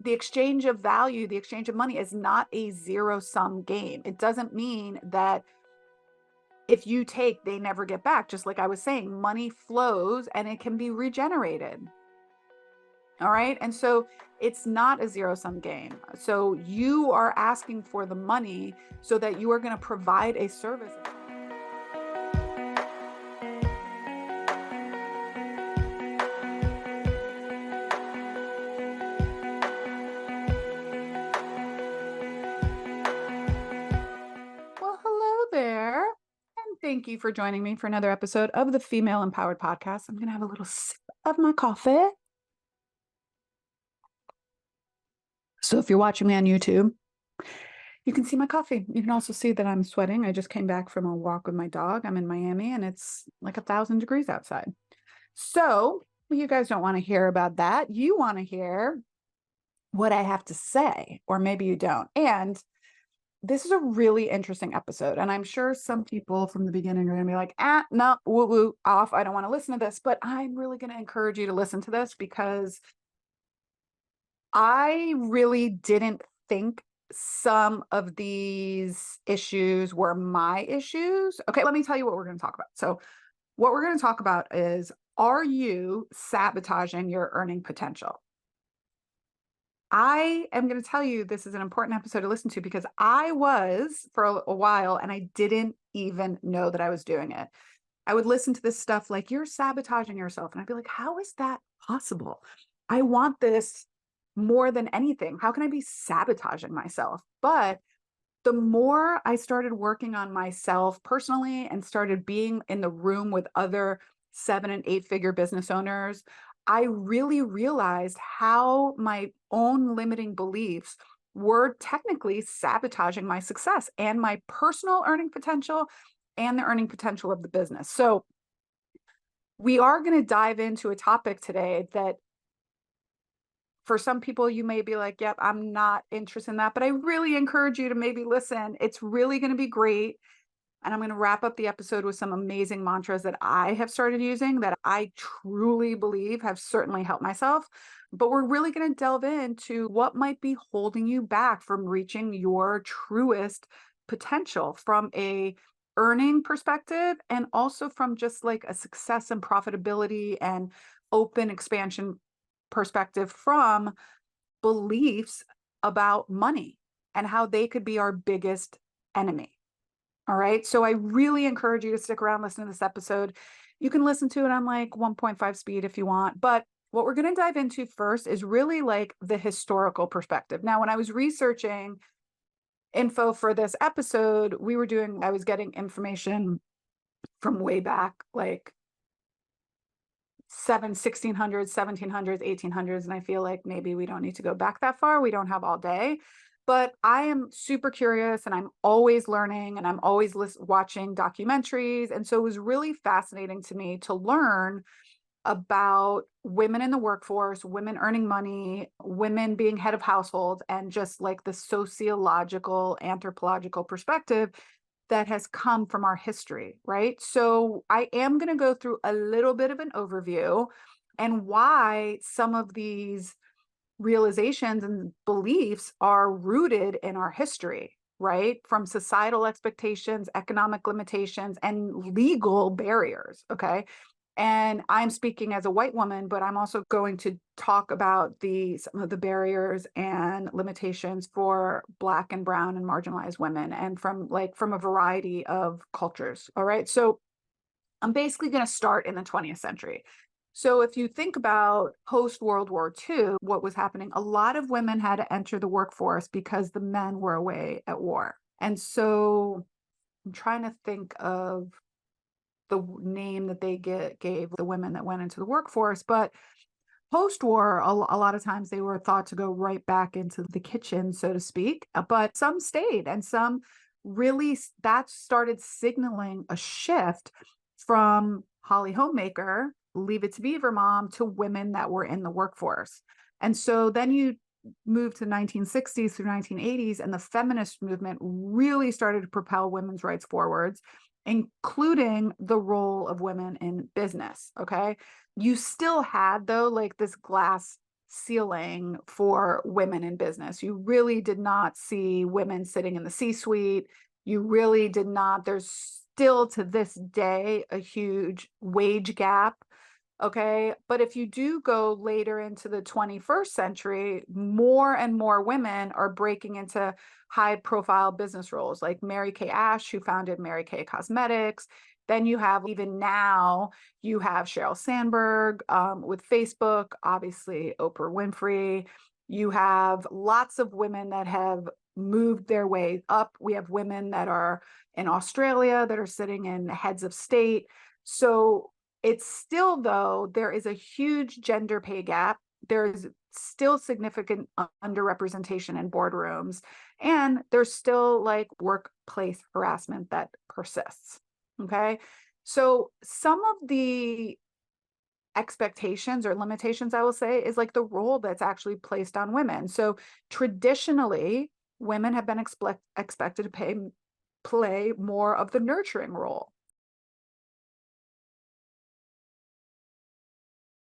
the exchange of value, the exchange of money is not a zero-sum game. It doesn't mean that if you take, they never get back. Just like I was saying, money flows and it can be regenerated. All right. And so it's not a zero-sum game. So you are asking for the money so that you are going to provide a service. Well, hello there. And thank you for joining me for another episode of the Female Empowered Podcast. I'm going to have a little sip of my coffee. So if you're watching me on YouTube, you can see my coffee. You can also see that I'm sweating. I just came back from a walk with my dog. I'm in Miami and it's like 1,000 degrees outside. So you guys don't want to hear about that. You want to hear what I have to say, or maybe you don't. And this is a really interesting episode. And I'm sure some people from the beginning are going to be like, no, woo woo, off. I don't want to listen to this. But I'm really going to encourage you to listen to this because I really didn't think some of these issues were my issues. Okay, let me tell you what we're going to talk about. So, what we're going to talk about is, are you sabotaging your earning potential? I am going to tell you this is an important episode to listen to because I was for a while and I didn't even know that I was doing it. I would listen to this stuff like, you're sabotaging yourself. And I'd be like, how is that possible? I want this more than anything. How can I be sabotaging myself? But the more I started working on myself personally and started being in the room with other 7 and 8 figure business owners, I really realized how my own limiting beliefs were technically sabotaging my success and my personal earning potential and the earning potential of the business. So we are going to dive into a topic today that for some people, you may be like, yep, I'm not interested in that, but I really encourage you to maybe listen. It's really going to be great. And I'm going to wrap up the episode with some amazing mantras that I have started using that I truly believe have certainly helped myself. But we're really going to delve into what might be holding you back from reaching your truest potential from a earning perspective and also from just like a success and profitability and open expansion perspective from beliefs about money and how they could be our biggest enemy. All right. So I really encourage you to stick around, listen to this episode. You can listen to it on like 1.5 speed if you want. But what we're going to dive into first is really like the historical perspective. Now, when I was researching info for this episode, I was getting information from way back, like 1600s, 1700s, 1800s. And I feel like maybe we don't need to go back that far. We don't have all day. But I am super curious and I'm always learning and I'm always watching documentaries. And so it was really fascinating to me to learn about women in the workforce, women earning money, women being head of households, and just like the sociological, anthropological perspective that has come from our history, right? So I am going to go through a little bit of an overview and why some of these realizations and beliefs are rooted in our history, right? From societal expectations, economic limitations, and legal barriers. Okay. And I'm speaking as a white woman, but I'm also going to talk about some of the barriers and limitations for Black and brown and marginalized women and from a variety of cultures. All right. So I'm basically going to start in the 20th century. So if you think about post World War II, what was happening, a lot of women had to enter the workforce because the men were away at war. And so I'm trying to think of the name that they gave the women that went into the workforce. But post-war, a lot of times they were thought to go right back into the kitchen, so to speak. But some stayed and some really, that started signaling a shift from Holly Homemaker, Leave It to Beaver mom, to women that were in the workforce. And so then you move to 1960s through 1980s, and the feminist movement really started to propel women's rights forwards, including the role of women in business. Okay. You still had, though, like this glass ceiling for women in business. You really did not see women sitting in the C-suite. You really did not. There's still to this day a huge wage gap. Okay. But if you do go later into the 21st century, more and more women are breaking into high profile business roles, like Mary Kay Ash, who founded Mary Kay Cosmetics. Then you have, even now, you have Sheryl Sandberg with Facebook, obviously Oprah Winfrey. You have lots of women that have moved their way up. We have women that are in Australia that are sitting in heads of state. So it's still, though, there is a huge gender pay gap. There's still significant underrepresentation in boardrooms, and there's still like workplace harassment that persists. Okay. So some of the expectations or limitations, I will say, is like the role that's actually placed on women. So traditionally, women have been expected to play more of the nurturing role.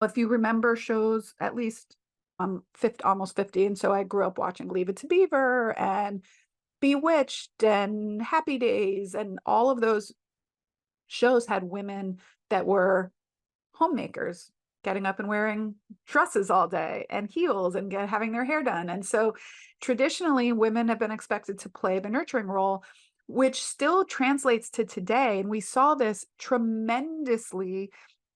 If you remember shows, at least I'm 50, almost 50, and so I grew up watching Leave It to Beaver and Bewitched and Happy Days, and all of those shows had women that were homemakers, getting up and wearing dresses all day and heels and having their hair done. And so traditionally, women have been expected to play the nurturing role, which still translates to today. And we saw this tremendously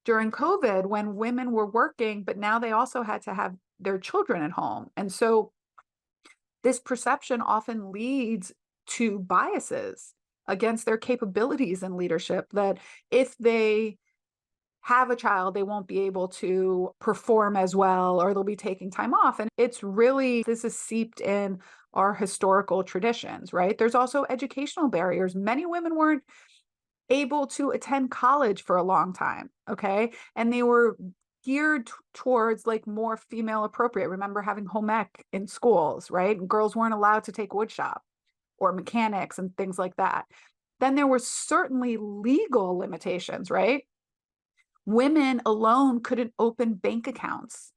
during COVID when women were working, but now they also had to have their children at home. And so this perception often leads to biases against their capabilities in leadership, that if they have a child, they won't be able to perform as well, or they'll be taking time off. And it's really, this is seeped in our historical traditions, right? There's also educational barriers. Many women weren't able to attend college for a long time. Okay. And they were geared towards like more female appropriate. Remember having home ec in schools, right? And girls weren't allowed to take wood shop or mechanics and things like that. Then there were certainly legal limitations, right? Women alone couldn't open bank accounts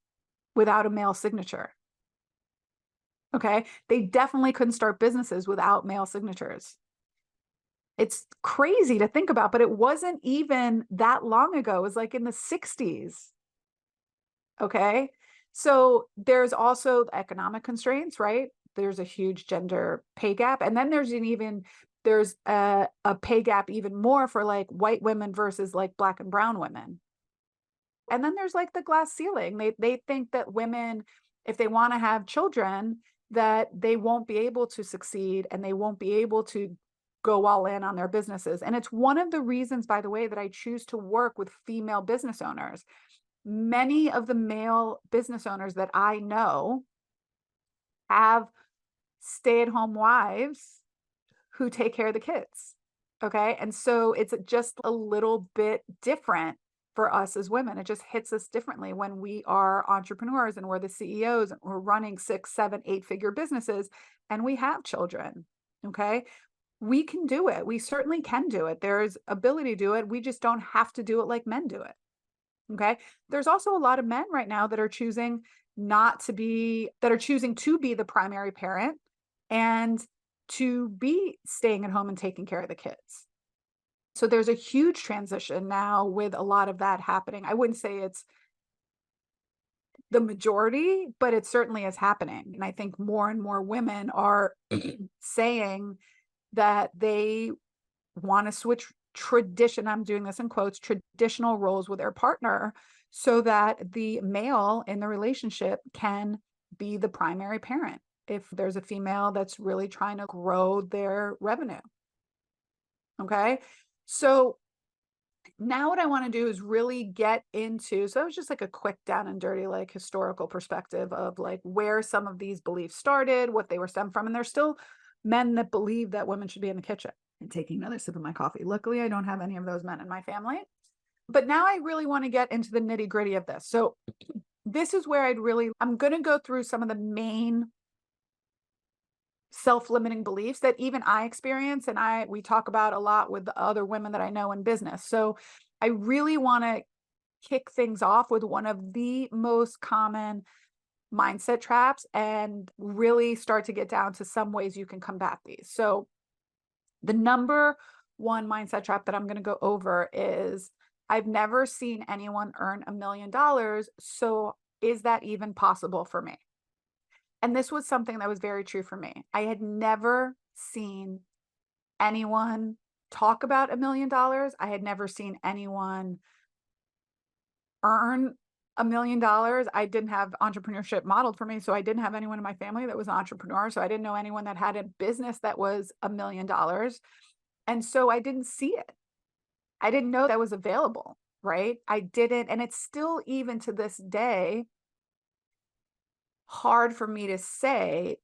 without a male signature. Okay. They definitely couldn't start businesses without male signatures. It's crazy to think about, but it wasn't even that long ago. It was like in the 60s. Okay. So there's also economic constraints, right? There's a huge gender pay gap. And then there's a pay gap even more for like white women versus like Black and brown women. And then there's like the glass ceiling. They think that women, if they want to have children, that they won't be able to succeed and they won't be able to go all in on their businesses. And it's one of the reasons, by the way, that I choose to work with female business owners. Many of the male business owners that I know have stay-at-home wives who take care of the kids. Okay. And so it's just a little bit different for us as women. It just hits us differently when we are entrepreneurs and we're the CEOs and we're running 6, 7, 8-figure businesses and we have children. Okay. We can do it. We certainly can do it. There's ability to do it. We just don't have to do it like men do it. Okay. There's also a lot of men right now that are choosing to be the primary parent and to be staying at home and taking care of the kids. So there's a huge transition now with a lot of that happening. I wouldn't say it's the majority, but it certainly is happening. And I think more and more women are saying that they want to switch I'm doing this in quotes, traditional roles with their partner so that the male in the relationship can be the primary parent if there's a female that's really trying to grow their revenue. Okay. So now what I want to do is really get into, so it was just like a quick down and dirty, like historical perspective of like where some of these beliefs started, what they were stemmed from. And there's still men that believe that women should be in the kitchen. And taking another sip of my coffee. Luckily, I don't have any of those men in my family. But now I really want to get into the nitty gritty of this. So this is where I'm going to go through some of the main self-limiting beliefs that even I experience and we talk about a lot with the other women that I know in business. So I really want to kick things off with one of the most common mindset traps and really start to get down to some ways you can combat these. So the number one mindset trap that I'm going to go over is I've never seen anyone earn $1 million. So is that even possible for me? And this was something that was very true for me. I had never seen anyone talk about $1 million. I had never seen anyone earn $1 million. I didn't have entrepreneurship modeled for me. So I didn't have anyone in my family that was an entrepreneur. So I didn't know anyone that had a business that was $1 million. And so I didn't see it. I didn't know that was available, right? I didn't. And it's still, even to this day, hard for me to say,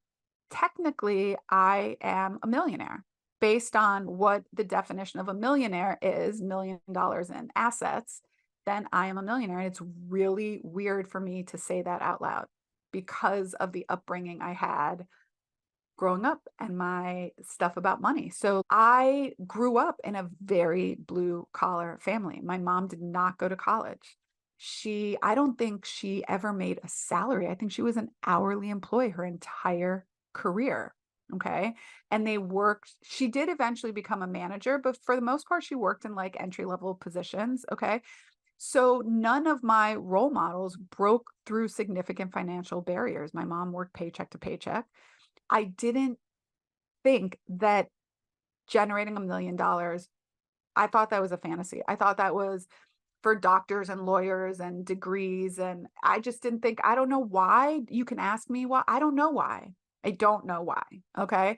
technically, I am a millionaire based on what the definition of a millionaire is, $1 million in assets. Then I am a millionaire. And it's really weird for me to say that out loud because of the upbringing I had growing up and my stuff about money. So I grew up in a very blue collar family. My mom did not go to college. I don't think she ever made a salary. I think she was an hourly employee her entire career. Okay. And she did eventually become a manager, but for the most part, she worked in like entry level positions. Okay. So none of my role models broke through significant financial barriers. My mom worked paycheck to paycheck. I didn't think that generating $1 million, I thought that was a fantasy. I thought that was for doctors and lawyers and degrees. And I just didn't think, I don't know why. You can ask me why. I don't know why. I don't know why. Okay.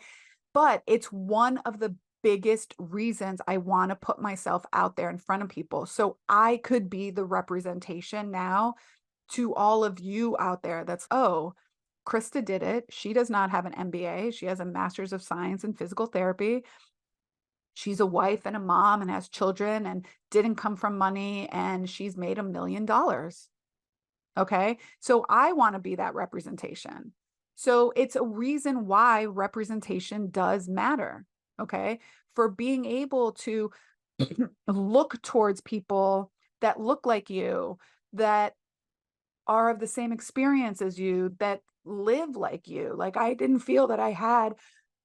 But it's one of the biggest reasons I want to put myself out there in front of people. So I could be the representation now to all of you out there that's, oh, Krista did it. She does not have an MBA. She has a master's of science in physical therapy. She's a wife and a mom and has children and didn't come from money, and she's made $1 million. Okay. So I want to be that representation. So it's a reason why representation does matter. Okay. For being able to look towards people that look like you, that are of the same experience as you, that live like you. Like I didn't feel that I had,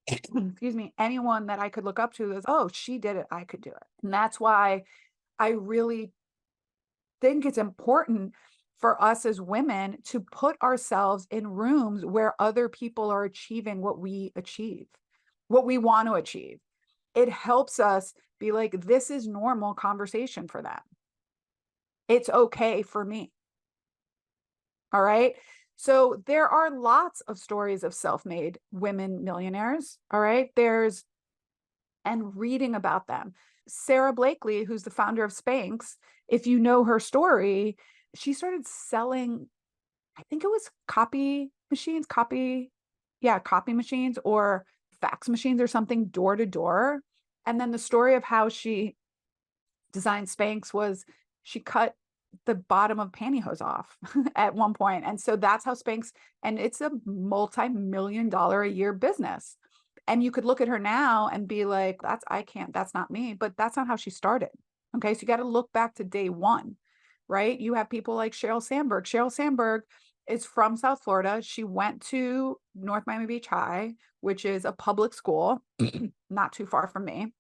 excuse me, anyone that I could look up to as, oh, she did it, I could do it. And that's why I really think it's important for us as women to put ourselves in rooms where other people are achieving what we achieve, what we want to achieve. It helps us be like, this is normal conversation for them. It's okay for me. All right. So there are lots of stories of self-made women millionaires. All right. And reading about them. Sarah Blakely, who's the founder of Spanx, if you know her story, she started selling, I think it was copy machines or fax machines or something, door to door. And then the story of how she designed Spanx was she cut the bottom of pantyhose off at one point. And so that's how Spanx, and it's a multi-million-dollar a year business. And you could look at her now and be like, that's not me, but that's not how she started. Okay. So you got to look back to day one, right? You have people like Sheryl Sandberg. Sheryl Sandberg is from South Florida. She went to North Miami Beach High, which is a public school, not too far from me.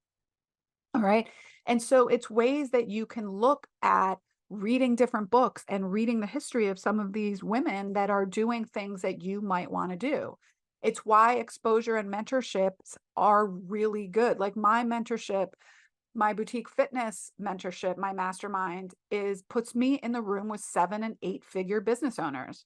All right. And so it's ways that you can look at reading different books and reading the history of some of these women that are doing things that you might want to do. It's why exposure and mentorships are really good. Like my mentorship, my boutique fitness mentorship, my mastermind puts me in the room with 7 and 8 figure business owners.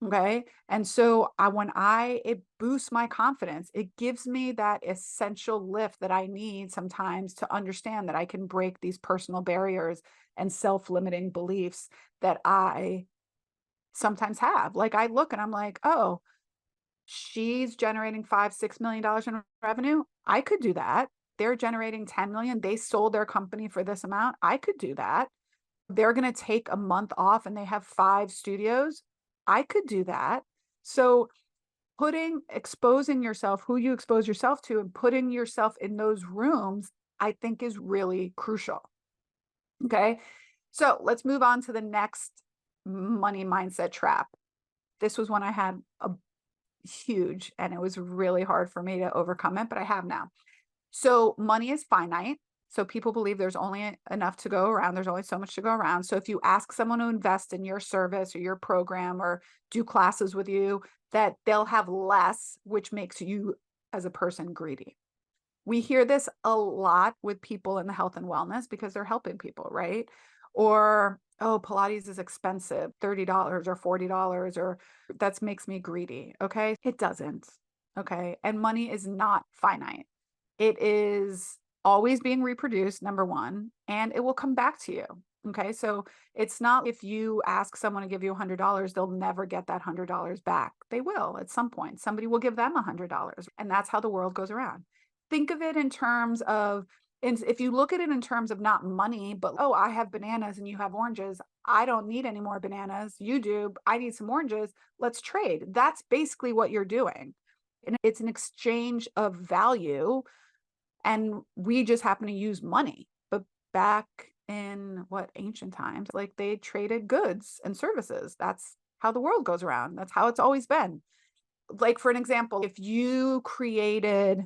Okay. And so it boosts my confidence. It gives me that essential lift that I need sometimes to understand that I can break these personal barriers and self-limiting beliefs that I sometimes have. Like I look and I'm like, oh, she's generating $5-6 million in revenue. I could do that. They're generating 10 million. They sold their company for this amount. I could do that. They're going to take a month off and they have 5 studios. I could do that. So exposing yourself, who you expose yourself to, and putting yourself in those rooms, I think is really crucial. Okay. So let's move on to the next money mindset trap. This was when I had a huge, and it was really hard for me to overcome it, but I have now. So money is finite. So people believe there's only enough to go around. There's only so much to go around. So if you ask someone to invest in your service or your program or do classes with you, that they'll have less, which makes you as a person greedy. We hear this a lot with people in the health and wellness because they're helping people, right? Or, oh, Pilates is expensive, $30 or $40, or that makes me greedy. Okay. It doesn't. Okay. And money is not finite. It is always being reproduced, number one, and it will come back to you. Okay. So it's not if you ask someone to give you $100, they'll never get that $100 back. They will at some point. Somebody will give them $100. And that's how the world goes around. Think of it in terms of, and if you look at it in terms of not money, but, oh, I have bananas and you have oranges. I don't need any more bananas. You do. I need some oranges. Let's trade. That's basically what you're doing. And it's an exchange of value. And we just happen to use money. But back in what ancient times, like they traded goods and services. That's how the world goes around. That's how it's always been. Like, for an example, if you created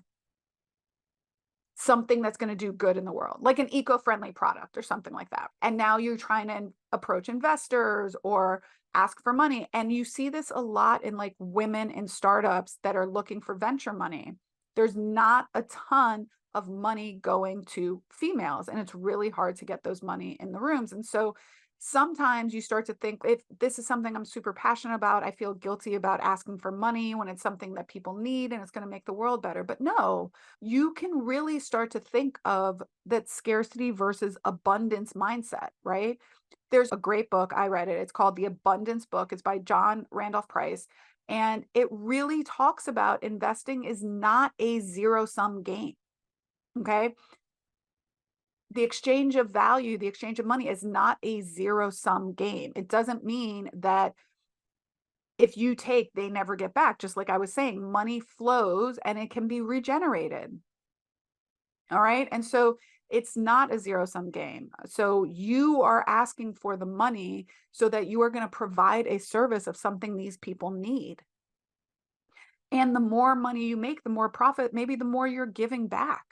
something that's going to do good in the world, like an eco-friendly product or something like that. And now you're trying to approach investors or ask for money. And you see this a lot in like women in startups that are looking for venture money. There's not a ton of money going to females, and it's really hard to get those money in the rooms. And so sometimes you start to think, if this is something I'm super passionate about, I feel guilty about asking for money when it's something that people need and it's going to make the world better. But no, you can really start to think of that scarcity versus abundance mindset, right? There's a great book. I read it. It's called The Abundance Book. It's by John Randolph Price. And it really talks about investing is not a zero sum game. Okay. The exchange of value, the exchange of money is not a zero sum game. It doesn't mean that if you take, they never get back. Just like I was saying, money flows and it can be regenerated. All right. And so it's not a zero sum game. So you are asking for the money so that you are going to provide a service of something these people need. And the more money you make, the more profit, maybe the more you're giving back.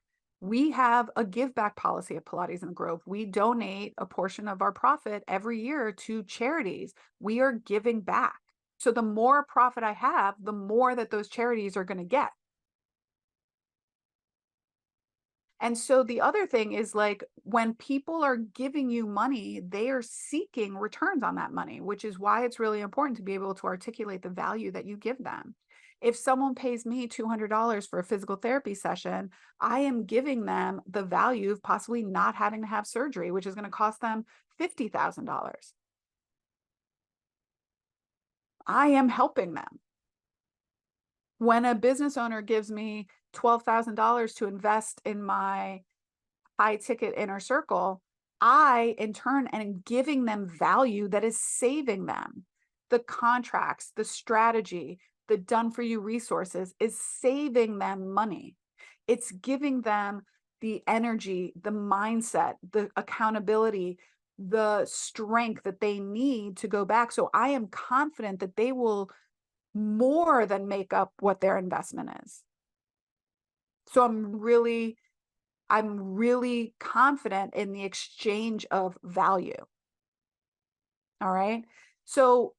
We have a give back policy at Pilates and Grove. We donate a portion of our profit every year to charities. We are giving back. So the more profit I have, the more that those charities are going to get. And so the other thing is, like, when people are giving you money, they are seeking returns on that money, which is why it's really important to be able to articulate the value that you give them. If someone pays me $200 for a physical therapy session, I am giving them the value of possibly not having to have surgery, which is going to cost them $50,000. I am helping them. When a business owner gives me $12,000 to invest in my high ticket inner circle, I in turn am giving them value that is saving them. The contracts, the strategy, the done for you resources is saving them money. It's giving them the energy, the mindset, the accountability, the strength that they need to go back. So I am confident that they will more than make up what their investment is. So I'm really confident in the exchange of value. All right. So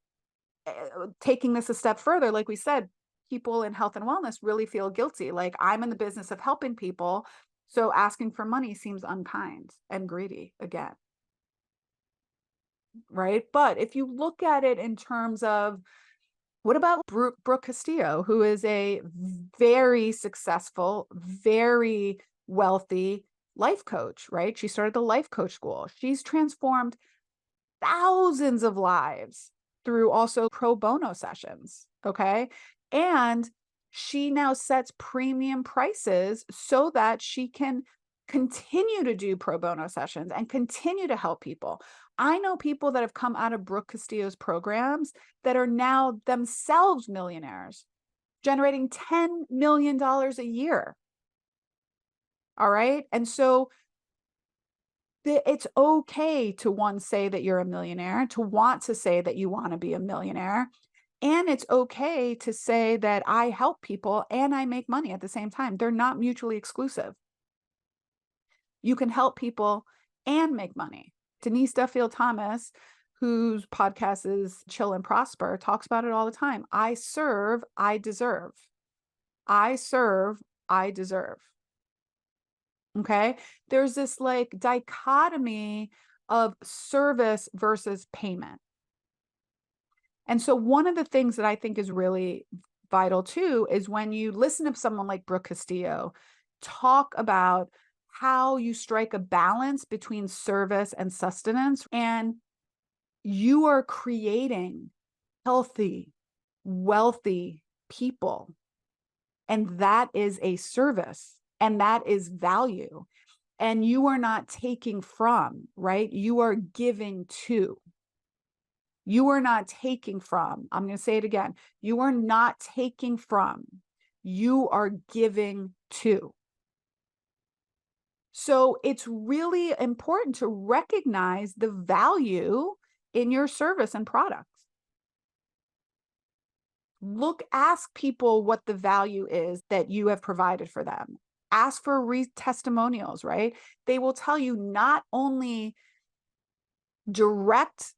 taking this a step further, like we said, people in health and wellness really feel guilty. Like, I'm in the business of helping people. So asking for money seems unkind and greedy again. Right. But if you look at it in terms of, what about Brooke Castillo, who is a very successful, very wealthy life coach, right? She started the life coach school. She's transformed thousands of lives through also pro bono sessions. Okay. And she now sets premium prices so that she can continue to do pro bono sessions and continue to help people. I know people that have come out of Brooke Castillo's programs that are now themselves millionaires, generating $10 million a year. All right. And so it's okay to say that you're a millionaire, to want to say that you want to be a millionaire. And it's okay to say that I help people and I make money at the same time. They're not mutually exclusive. You can help people and make money. Denise Duffield Thomas, whose podcast is Chill and Prosper, talks about it all the time. I serve, I deserve. I serve, I deserve. Okay. There's this like dichotomy of service versus payment. And so one of the things that I think is really vital too is when you listen to someone like Brooke Castillo talk about how you strike a balance between service and sustenance, and you are creating healthy, wealthy people. And that is a service and that is value. And you are not taking from, right? You are giving to. You are not taking from. I'm going to say it again. You are not taking from. You are giving to. So it's really important to recognize the value in your service and products. Ask people what the value is that you have provided for them. Ask for testimonials, right? They will tell you not only direct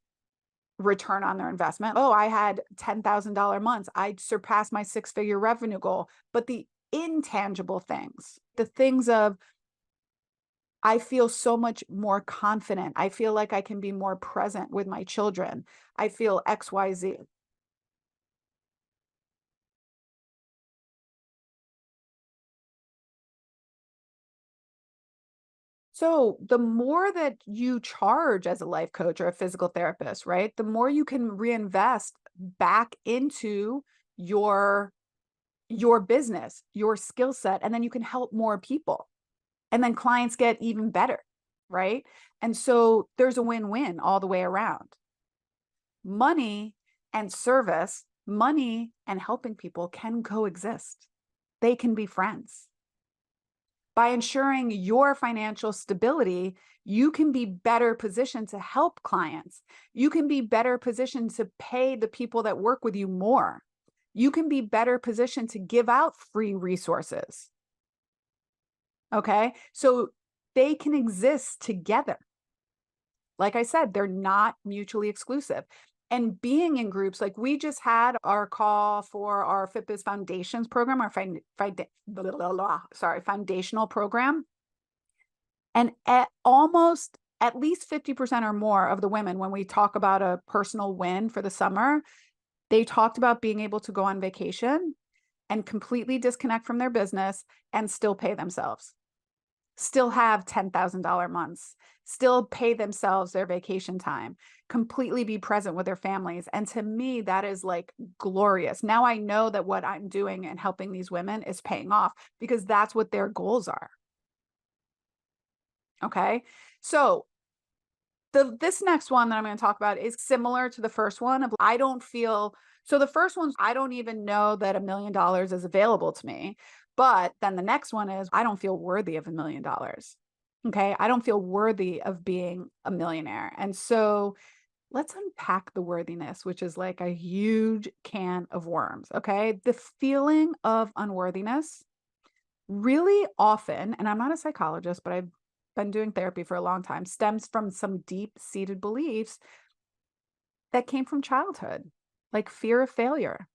return on their investment. Oh, I had $10,000 months. I surpassed my 6-figure revenue goal. But the intangible things, the things of, I feel so much more confident. I feel like I can be more present with my children. I feel XYZ. So the more that you charge as a life coach or a physical therapist, right? The more you can reinvest back into your your business, your skill set, and then you can help more people. And then clients get even better, right? And so there's a win-win all the way around. Money and service, money and helping people can coexist. They can be friends. By ensuring your financial stability, you can be better positioned to help clients. You can be better positioned to pay the people that work with you more. You can be better positioned to give out free resources. Okay. So they can exist together. Like I said, they're not mutually exclusive. And being in groups, like we just had our call for our FitBiz Foundations program, our foundational program. And at least 50% or more of the women, when we talk about a personal win for the summer, they talked about being able to go on vacation and completely disconnect from their business and still pay themselves, still have $10,000 months, still pay themselves their vacation time, completely be present with their families. And to me, that is like glorious. Now I know that what I'm doing and helping these women is paying off because that's what their goals are. Okay. So this next one that I'm going to talk about is similar to the first one of I don't feel so the first one's I don't even know that $1 million is available to me. But then the next one is I don't feel worthy of $1 million. Okay. I don't feel worthy of being a millionaire. And so let's unpack the worthiness, which is like a huge can of worms. Okay. The feeling of unworthiness really often, and I'm not a psychologist, but I've been doing therapy for a long time, stems from some deep-seated beliefs that came from childhood, like fear of failure.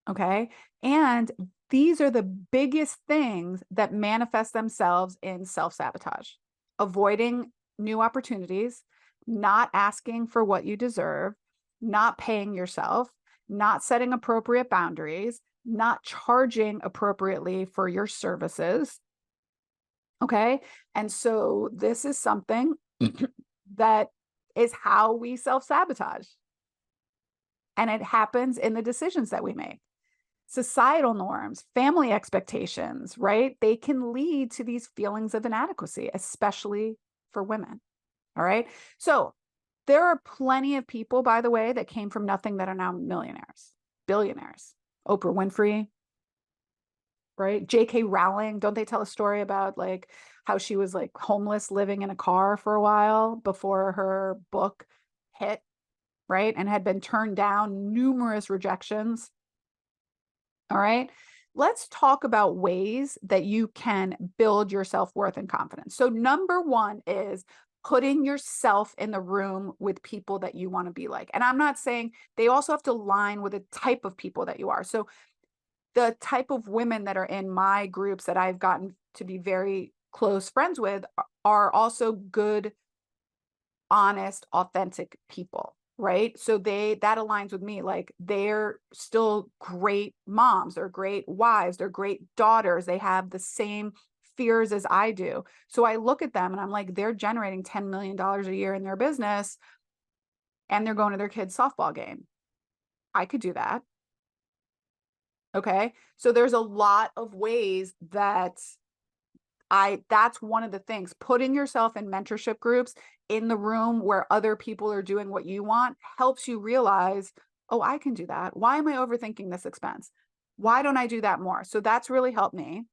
Okay. And these are the biggest things that manifest themselves in self-sabotage, avoiding new opportunities, not asking for what you deserve, not paying yourself, not setting appropriate boundaries, not charging appropriately for your services. Okay. And so this is something that is how we self-sabotage. And it happens in the decisions that we make. Societal norms, family expectations, right? They can lead to these feelings of inadequacy, especially for women. All right. So there are plenty of people, by the way, that came from nothing that are now millionaires, billionaires. Oprah Winfrey, right? J.K. Rowling, don't they tell a story about like how she was like homeless living in a car for a while before her book hit? right? And had been turned down, numerous rejections. All right. Let's talk about ways that you can build your self-worth and confidence. So, number one is putting yourself in the room with people that you want to be like. And I'm not saying they also have to align with the type of people that you are. So, the type of women that are in my groups that I've gotten to be very close friends with are also good, honest, authentic people, right? So that aligns with me. Like, they're still great moms, they're great wives, they're great daughters. They have the same fears as I do. So I look at them and I'm like, they're generating $10 million a year in their business and they're going to their kids' softball game. I could do that. Okay. So there's a lot of ways that that's one of the things, putting yourself in mentorship groups in the room where other people are doing what you want helps you realize, oh, I can do that. Why am I overthinking this expense? Why don't I do that more? So that's really helped me.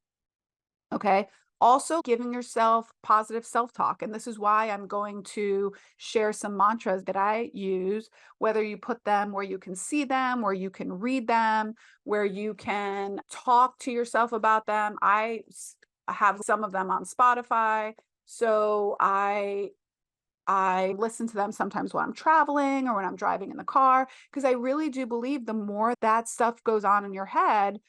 Okay. Also, giving yourself positive self talk. And this is why I'm going to share some mantras that I use, whether you put them where you can see them, where you can read them, where you can talk to yourself about them. I have some of them on Spotify. So I listen to them sometimes when I'm traveling or when I'm driving in the car, because I really do believe the more that stuff goes on in your head,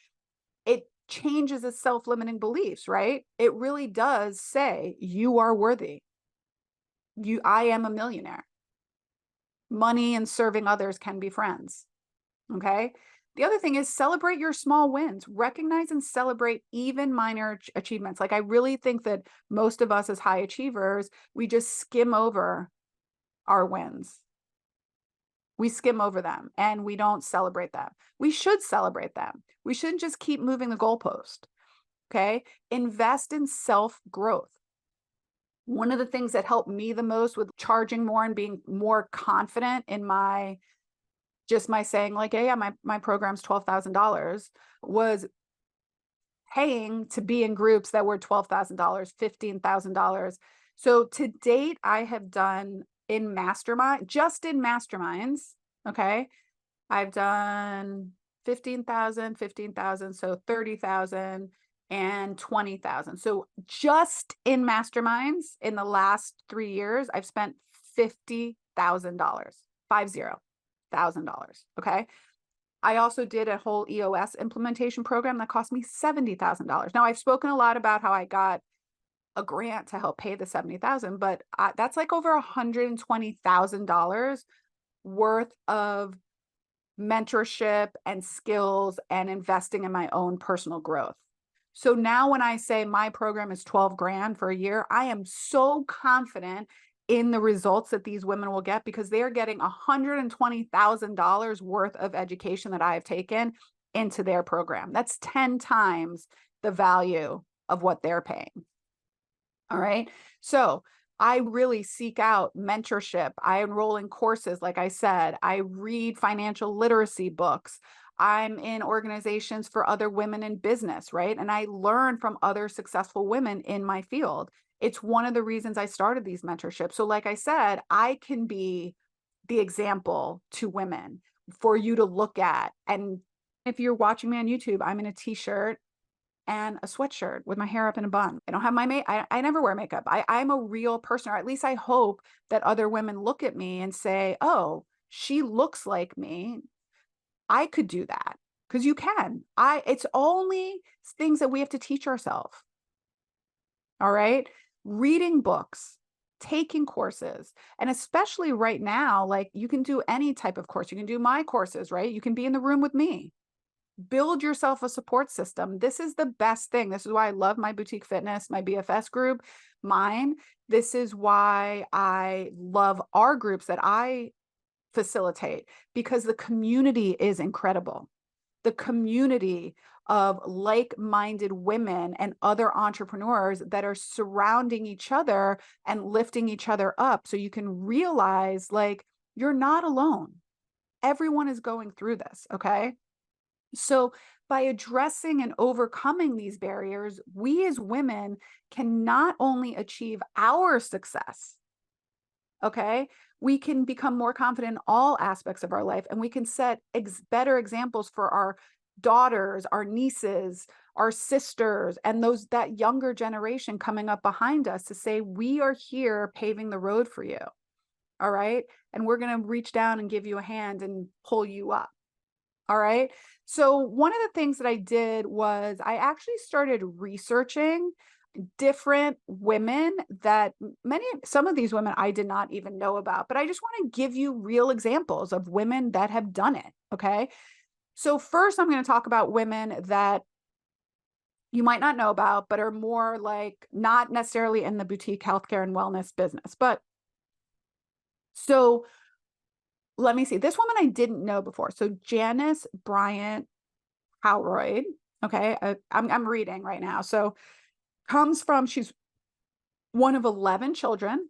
it changes its self-limiting beliefs, right? It really does say you are worthy. I am a millionaire. Money and serving others can be friends. Okay. The other thing is celebrate your small wins, recognize and celebrate even minor achievements. Like, I really think that most of us as high achievers, we just skim over our wins. We skim over them and we don't celebrate them. We should celebrate them. We shouldn't just keep moving the goalpost. Okay. Invest in self growth. One of the things that helped me the most with charging more and being more confident in my saying, like, hey, yeah, my program's $12,000, was paying to be in groups that were $12,000, $15,000. So to date, I have done just in masterminds. Okay. I've done 15,000, 15,000, so 30,000 and 20,000. So just in masterminds in the last 3 years, I've spent $50,000, $50,000. Okay. I also did a whole EOS implementation program that cost me $70,000. Now, I've spoken a lot about how I got a grant to help pay the 70,000, but that's like over $120,000 worth of mentorship and skills and investing in my own personal growth. So now when I say my program is 12 grand for a year, I am so confident in the results that these women will get, because they are getting $120,000 worth of education that I have taken into their program. That's 10 times the value of what they're paying. All right. So I really seek out mentorship. I enroll in courses. Like I said, I read financial literacy books. I'm in organizations for other women in business, right? And I learn from other successful women in my field. It's one of the reasons I started these mentorships. So like I said, I can be the example to women for you to look at. And if you're watching me on YouTube, I'm in a t-shirt and a sweatshirt with my hair up in a bun. I don't have my I never wear makeup. I'm a real person, or at least I hope that other women look at me and say, oh, she looks like me. I could do that. Because you can. It's only things that we have to teach ourselves. All right. Reading books, taking courses, and especially right now, like, you can do any type of course. You can do my courses, right? You can be in the room with me. Build yourself a support system. This is the best thing. This is why I love my boutique fitness, my BFS group, mine. This is why I love our groups that I facilitate, because the community is incredible. The community of like-minded women and other entrepreneurs that are surrounding each other and lifting each other up. So you can realize, like, you're not alone. Everyone is going through this. Okay. So by addressing and overcoming these barriers, we as women can not only achieve our success, okay, we can become more confident in all aspects of our life, and we can set better examples for our daughters, our nieces, our sisters, and that younger generation coming up behind us to say, we are here paving the road for you. All right. And we're going to reach down and give you a hand and pull you up. All right. So one of the things that I did was I actually started researching different women that some of these women I did not even know about, but I just want to give you real examples of women that have done it. Okay. So first I'm going to talk about women that you might not know about, but are more like not necessarily in the boutique healthcare and wellness business. But so let me see. This woman I didn't know before. So Janice Bryant Howroyd. Okay. I'm reading right now. So she's one of 11 children.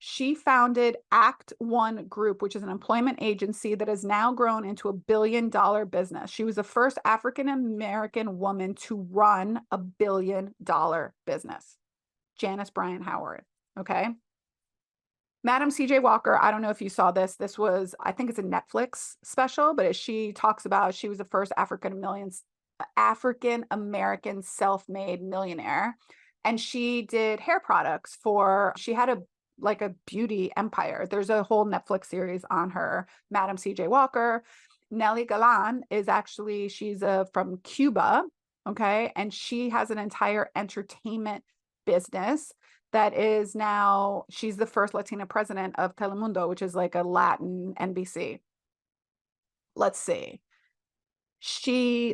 She founded Act One Group, which is an employment agency that has now grown into a $1 billion business. She was the first African-American woman to run a $1 billion business. Janice Bryant Howard. Okay. Madam CJ Walker, I don't know if you saw this. This was, I think it's a Netflix special, but she talks about she was the first African-American self-made millionaire. And she did hair products she had a beauty empire. There's a whole Netflix series on her, Madam CJ Walker. Nelly Galan she's from Cuba. Okay. And she has an entire entertainment business that is now, she's the first Latina president of Telemundo, which is like a Latin NBC. Let's see.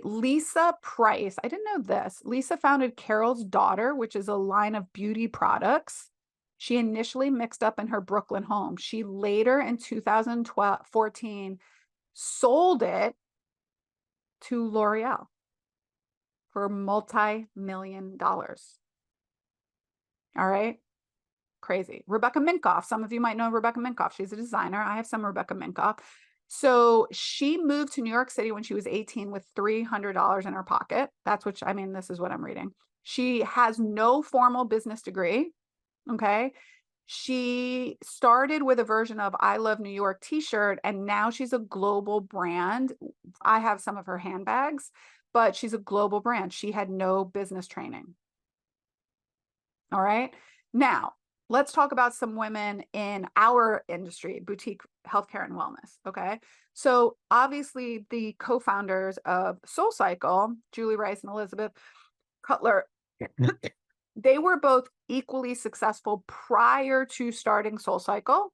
Lisa Price, I didn't know this. Lisa founded Carol's Daughter, which is a line of beauty products. She initially mixed up in her Brooklyn home. She later in 2014 sold it to L'Oreal for multi-million dollars. All right. Crazy. Rebecca Minkoff. Some of you might know Rebecca Minkoff. She's a designer. I have some Rebecca Minkoff. So she moved to New York City when she was 18 with $300 in her pocket. This is what I'm reading. She has no formal business degree. Okay. She started with a version of I Love New York t-shirt, and now she's a global brand. I have some of her handbags, but she's a global brand. She had no business training. All right. Now, let's talk about some women in our industry, boutique healthcare and wellness. Okay. So obviously the co-founders of SoulCycle, Julie Rice and Elizabeth Cutler, they were both equally successful prior to starting SoulCycle.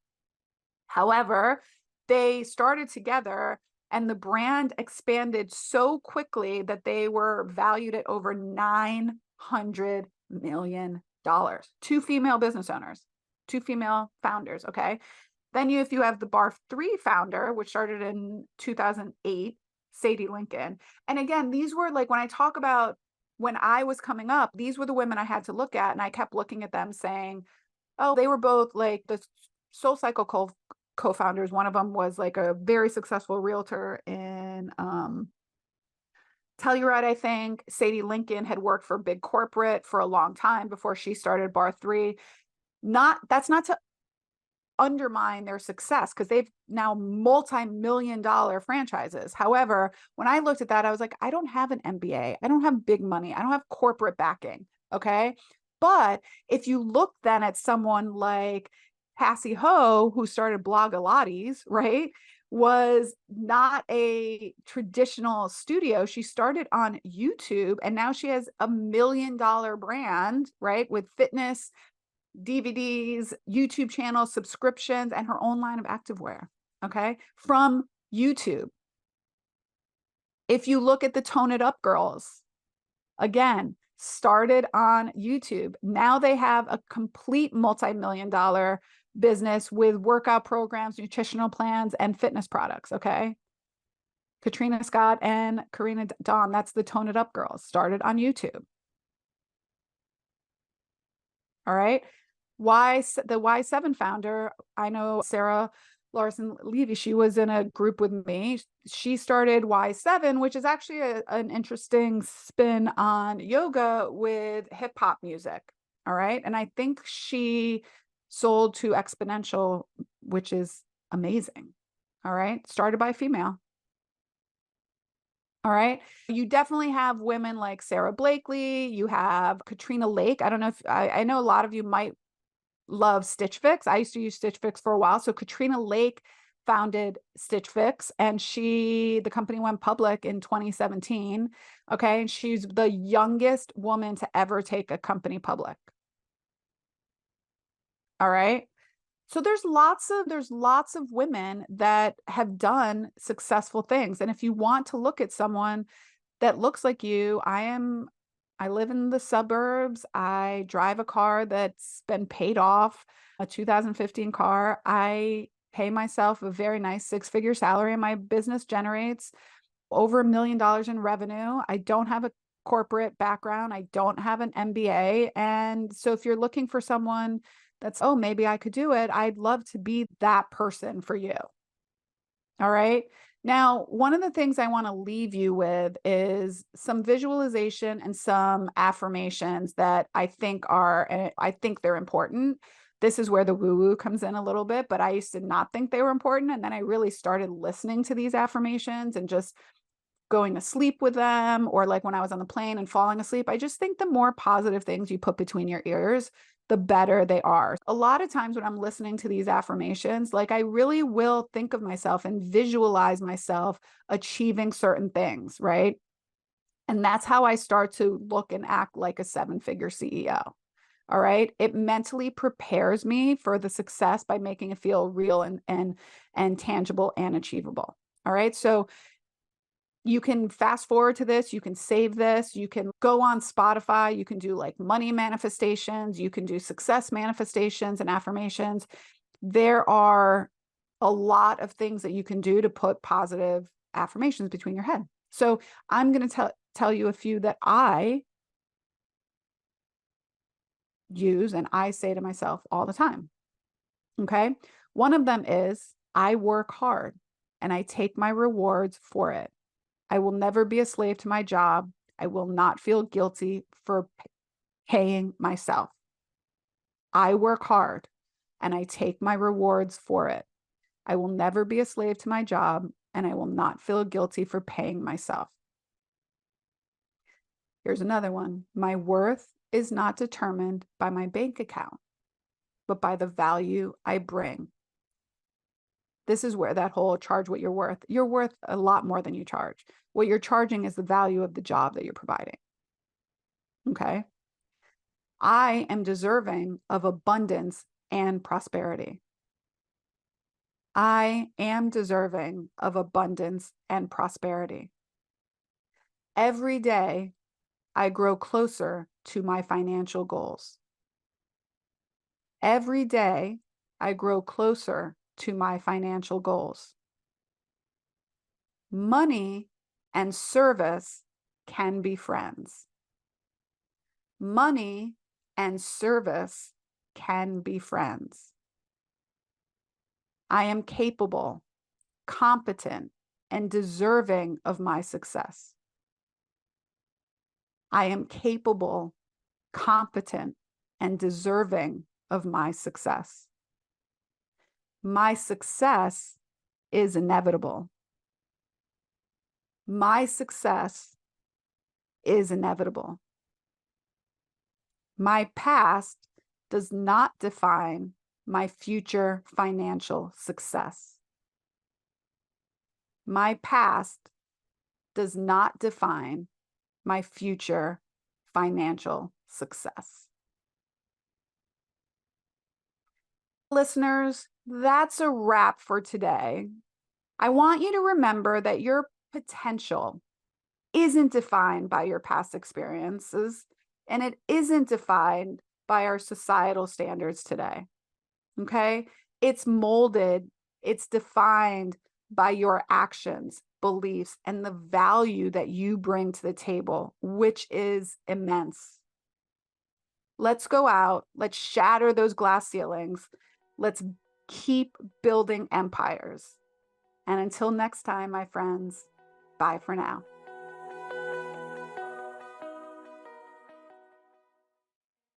However, they started together and the brand expanded so quickly that they were valued at over $900 million. Two female business owners, two female founders. Okay. Then if you have the Bar 3 founder, which started in 2008, Sadie Lincoln. And again, these were like, when I talk about when I was coming up, these were the women I had to look at. And I kept looking at them saying, oh, they were both like the SoulCycle co-founders. One of them was like a very successful realtor in Telluride, I think. Sadie Lincoln had worked for big corporate for a long time before she started Bar 3. That's not to undermine their success, because they've now multi-million dollar franchises. However, when I looked at that, I was like, I don't have an MBA. I don't have big money. I don't have corporate backing. Okay. But if you look then at someone like Cassie Ho, who started Blogilates, right, was not a traditional studio. She started on YouTube, and now she has $1 million brand, right, with fitness, DVDs, YouTube channel subscriptions, and her own line of activewear. Okay. From YouTube. If you look at the Tone It Up girls, again, started on YouTube. Now they have a complete multi-million dollar business with workout programs, nutritional plans, and fitness products. Okay. Katrina Scott and Karina Dawn, that's the Tone It Up girls, started on YouTube. All right. The Y7 founder, I know Sarah Larson Levy, she was in a group with me. She started Y7, which is actually an interesting spin on yoga with hip hop music. All right. And I think she sold to Exponential which is amazing. All right. Started by a female. All right. You definitely have women like Sarah Blakely. You have Katrina Lake. I don't know if I know a lot of you might love Stitch Fix. I used to use Stitch Fix for a while. So Katrina Lake founded Stitch Fix, and the company went public in 2017. Okay. And she's the youngest woman to ever take a company public. All right. So there's lots of women that have done successful things. And if you want to look at someone that looks like you, I live in the suburbs. I drive a car that's been paid off, a 2015 car. I pay myself a very nice six-figure salary, and my business generates over $1 million in revenue. I don't have a corporate background. I don't have an MBA. And so if you're looking for someone that's, oh, maybe I could do it, I'd love to be that person for you. All right. Now, one of the things I want to leave you with is some visualization and some affirmations that I think they're important. This is where the woo-woo comes in a little bit, but I used to not think they were important. And then I really started listening to these affirmations and just going to sleep with them, or like when I was on the plane and falling asleep. I just think the more positive things you put between your ears, the better they are. A lot of times when I'm listening to these affirmations, like I really will think of myself and visualize myself achieving certain things, right? And that's how I start to look and act like a seven-figure CEO. All right. It mentally prepares me for the success by making it feel real and tangible and achievable. All right. So you can fast forward to this, you can save this, you can go on Spotify, you can do like money manifestations, you can do success manifestations and affirmations. There are a lot of things that you can do to put positive affirmations between your head. So I'm going to tell you a few that I use and I say to myself all the time. Okay. One of them is, I work hard and I take my rewards for it. I will never be a slave to my job. I will not feel guilty for paying myself. I work hard and I take my rewards for it. I will never be a slave to my job, and I will not feel guilty for paying myself. Here's another one. My worth is not determined by my bank account, but by the value I bring. This is where that whole charge what you're worth a lot more than you charge. What you're charging is the value of the job that you're providing. Okay. I am deserving of abundance and prosperity. I am deserving of abundance and prosperity. Every day, I grow closer to my financial goals. Every day, I grow closer to my financial goals. Money and service can be friends. Money and service can be friends. I am capable, competent, and deserving of my success. I am capable, competent, and deserving of my success. My success is inevitable. My success is inevitable. My past does not define my future financial success. My past does not define my future financial success. Listeners, that's a wrap for today. I want you to remember that your potential isn't defined by your past experiences, and it isn't defined by our societal standards today. Okay? It's molded, it's defined by your actions, beliefs, and the value that you bring to the table, which is immense. Let's go out, let's shatter those glass ceilings, let's keep building empires. And until next time, my friends, bye for now.